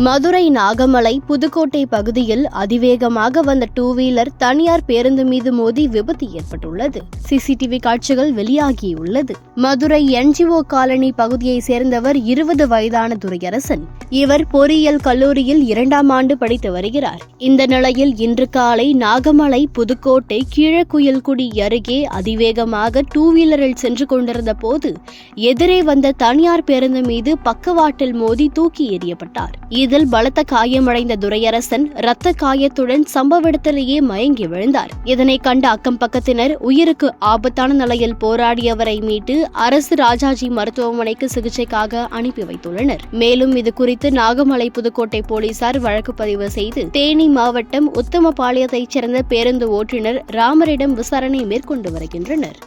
மதுரை நாகமலை புதுக்கோட்டை பகுதியில் அதிவேகமாக வந்த டூ வீலர் தனியார் பேருந்து மீது மோதி விபத்து ஏற்பட்டுள்ளது. சிசிடிவி காட்சிகள் வெளியாகியுள்ளது. மதுரை என்ஜிஓ காலனி பகுதியைச் சேர்ந்தவர் 20 வயதான துரையரசன். இவர் பொறியியல் கல்லூரியில் 2ஆம் ஆண்டு படித்து வருகிறார். இந்த நிலையில் இன்று காலை நாகமலை புதுக்கோட்டை கீழக்குயில்குடி அருகே அதிவேகமாக டூ வீலரில் சென்று கொண்டிருந்த போது எதிரே வந்த தனியார் பேருந்து மீது பக்கவாட்டில் மோதி தூக்கி எறியப்பட்டார். இதில் பலத்த காயமடைந்த துரையரசன் இரத்த காயத்துடன் சம்பவ இடத்திலேயே மயங்கி விழுந்தார். இதனை கண்ட அக்கம் பக்கத்தினர் உயிருக்கு ஆபத்தான நிலையில் போராடியவரை மீட்டு அரசு ராஜாஜி மருத்துவமனைக்கு சிகிச்சைக்காக அனுப்பி வைத்துள்ளனர். மேலும் இது குறித்து நாகமலை புதுக்கோட்டை போலீசார் வழக்கு பதிவு செய்து தேனி மாவட்டம் உத்தமபாளையத்தைச் சேர்ந்த பேருந்து ஓட்டுநர் ராமரிடம் விசாரணை மேற்கொண்டு வருகின்றனர்.